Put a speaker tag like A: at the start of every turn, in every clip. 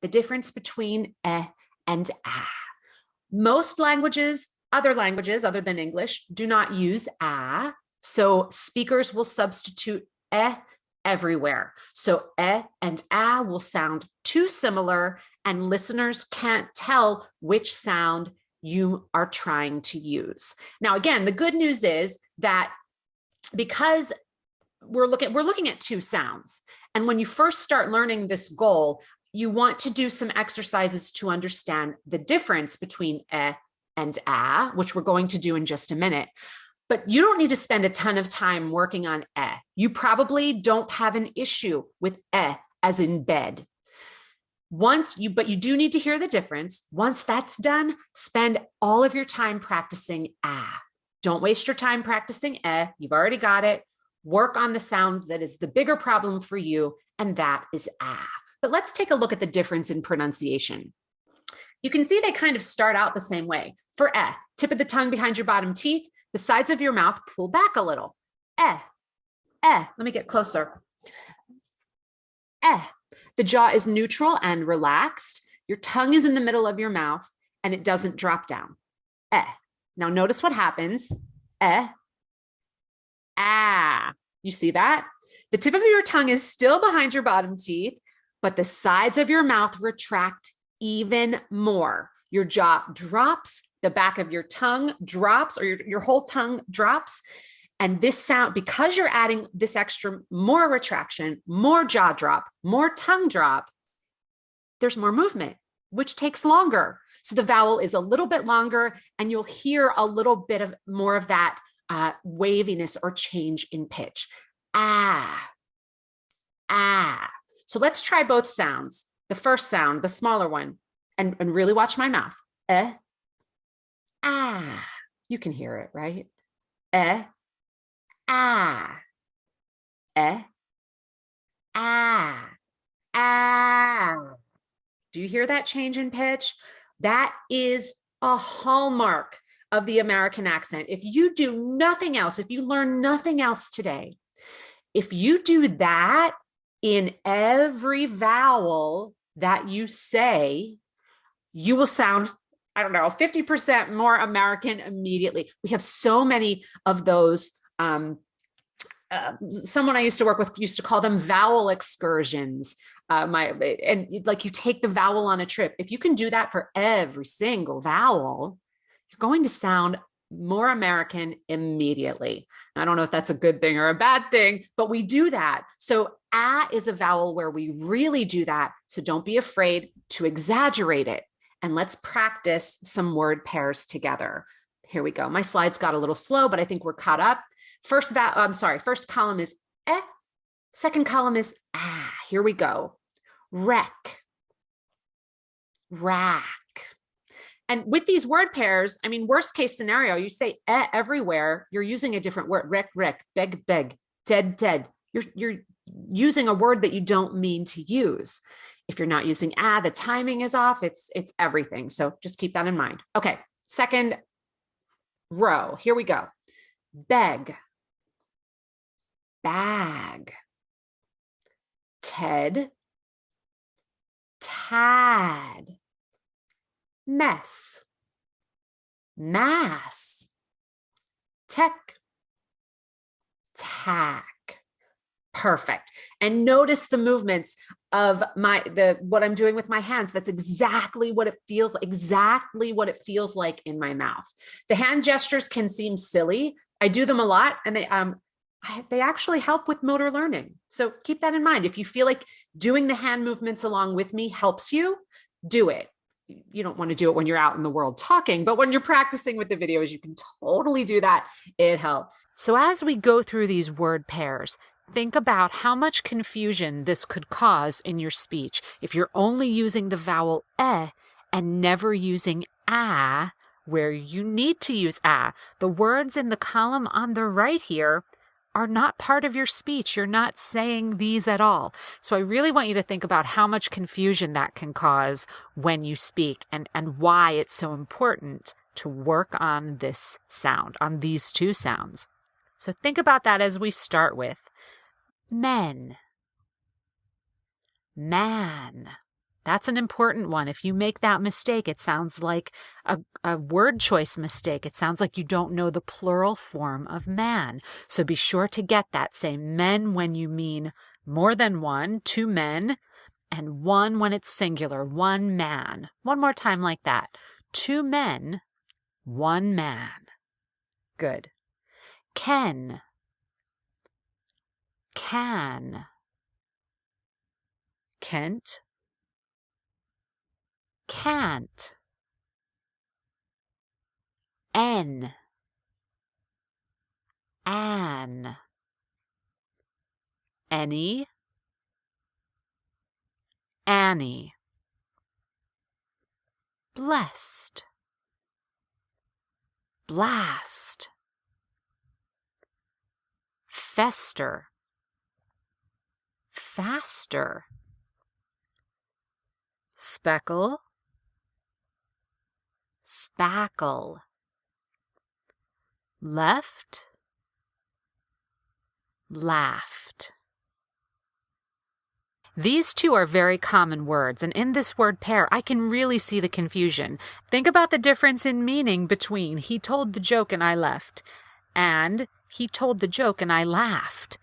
A: the difference between and ah. Most languages, other languages other than English, do not use ah. So speakers will substitute everywhere. So and ah will sound too similar, and listeners can't tell which sound you are trying to use. Now, again, the good news is that because we're looking at two sounds, and when you first start learning this goal, you want to do some exercises to understand the difference between and ah, which we're going to do in just a minute. But you don't need to spend a ton of time working on You probably don't have an issue with as in bed. But you do need to hear the difference. Once that's done, spend all of your time practicing ah. Don't waste your time practicing You've already got it. Work on the sound that is the bigger problem for you, and that is ah. But let's take a look at the difference in pronunciation. You can see they kind of start out the same way. For tip of the tongue behind your bottom teeth, the sides of your mouth pull back a little. Let me get closer. The jaw is neutral and relaxed. Your tongue is in the middle of your mouth, and it doesn't drop down. Now notice what happens. Ah. You see that? The tip of your tongue is still behind your bottom teeth, but the sides of your mouth retract even more. Your jaw drops, the back of your tongue drops, or your whole tongue drops. And this sound, because you're adding this extra, more retraction, more jaw drop, more tongue drop, there's more movement, which takes longer. So the vowel is a little bit longer, and you'll hear a little bit of more of that waviness or change in pitch. Ah. So let's try both sounds. The first sound, the smaller one, and really watch my mouth. Ah. You can hear it, right? Ah. Ah. Do you hear that change in pitch? That is a hallmark of the American accent. If you do nothing else, if you learn nothing else today, if you do that in every vowel that you say, you will sound, 50% more American immediately. We have so many of those. Someone I used to work with used to call them vowel excursions. You take the vowel on a trip. If you can do that for every single vowel, you're going to sound more American immediately. I don't know if that's a good thing or a bad thing, but we do that. So is a vowel where we really do that. So don't be afraid to exaggerate it. And let's practice some word pairs together. Here we go. My slides got a little slow, but I think we're caught up. First column is second column is ah. Here we go. Wreck. Rack. And with these word pairs, worst case scenario, you say everywhere, you're using a different word. Wreck, beg, dead. You're using a word that you don't mean to use. If you're not using the timing is off. It's everything. So just keep that in mind. Okay, second row. Here we go. Beg. Bag. Ted. Tad. Mess. Mass. Tech. Tack. Perfect. And notice the movements of what I'm doing with my hands. That's exactly what it feels like in my mouth. The hand gestures can seem silly. I do them a lot, and they actually help with motor learning. So keep that in mind. If you feel like doing the hand movements along with me helps you, do it. You don't want to do it when you're out in the world talking, but when you're practicing with the videos, you can totally do that. It helps. So as we go through these word pairs, think about how much confusion this could cause in your speech if you're only using the vowel and never using where you need to use The words in the column on the right here are not part of your speech. You're not saying these at all. So I really want you to think about how much confusion that can cause when you speak, and why it's so important to work on this sound, on these two sounds. So think about that as we start with men, man, That's an important one. If you make that mistake, it sounds like a word choice mistake. It sounds like you don't know the plural form of man. So be sure to get that. Say men when you mean more than one, two men, and one when it's singular, one man. One more time like that. Two men, one man. Good. Can, Kent, can't. An, any, Annie. Blessed, blast. Fester, faster. Speckle, spackle. Left, laughed. These two are very common words, and in this word pair, I can really see the confusion. Think about the difference in meaning between he told the joke and I left, and he told the joke and I laughed.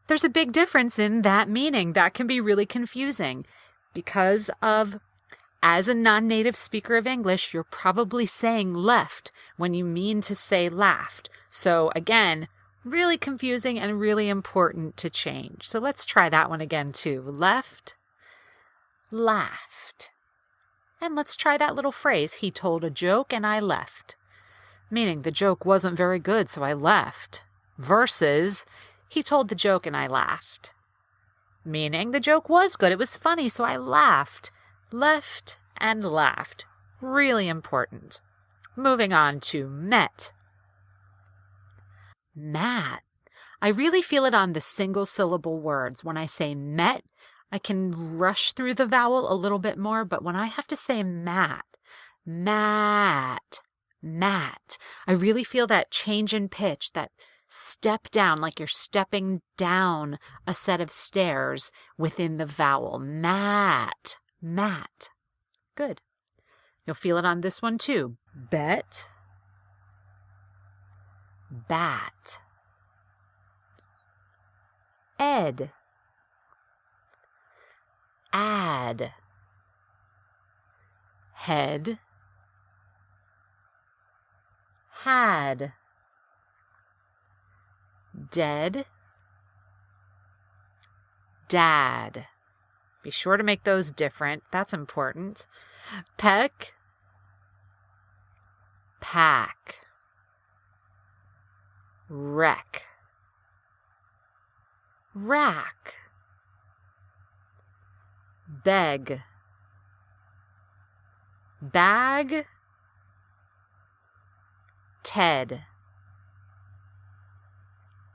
A: There's a big difference in that meaning. That can be really confusing because of, as a non-native speaker of English, you're probably saying left when you mean to say laughed. So again, really confusing and really important to change. So let's try that one again too. Left, laughed. And let's try that little phrase, he told a joke and I left. Meaning the joke wasn't very good, so I left. Versus, he told the joke and I laughed. Meaning the joke was good, it was funny, so I laughed. Left and laughed. Really important. Moving on to met. Mat. I really feel it on the single syllable words. When I say met, I can rush through the vowel a little bit more, but when I have to say mat, mat, I really feel that change in pitch, that step down, like you're stepping down a set of stairs within the vowel. Mat. Good. You'll feel it on this one too. Bet, bat. Ed, add. Head, had. Dead, dad. Be sure to make those different. That's important. Peck, pack. Wreck, rack. Beg, bag. Ted,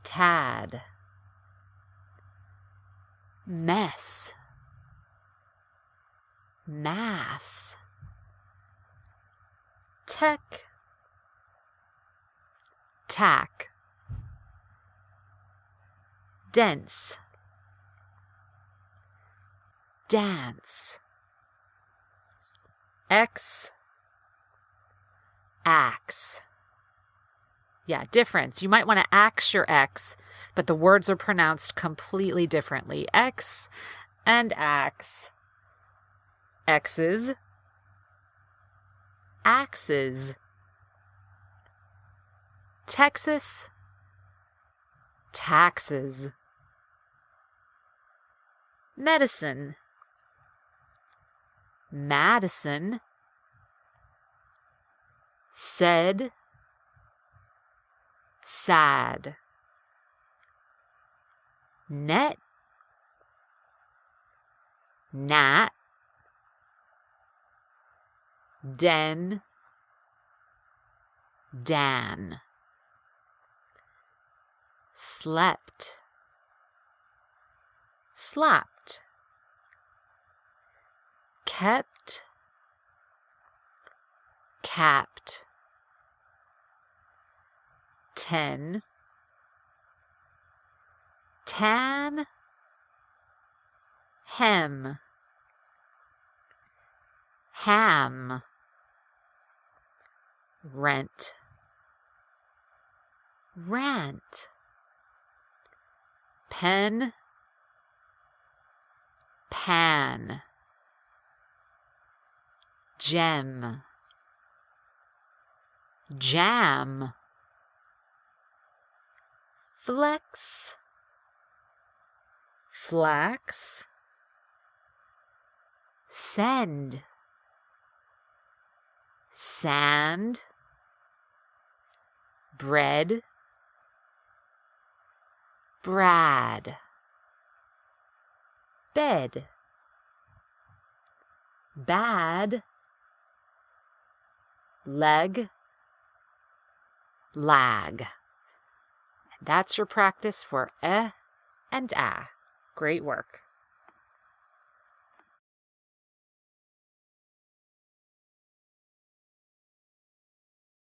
A: tad. Mess, mass. Tech, tack. Dense, dance. X, axe. Yeah, difference. You might want to axe your X, but the words are pronounced completely differently. X and axe. X's, axes. Texas, taxes. Medicine, Madison. Said, sad. Net, nat. Den, Dan. Slept, slapped. Kept, capped. 10, tan. Hem,
B: ham, rent, rant, pen, pan, gem, jam, flex, flax, send, sand, bread, Brad, bed, bad, leg, lag. That's your practice for and ah. Great work.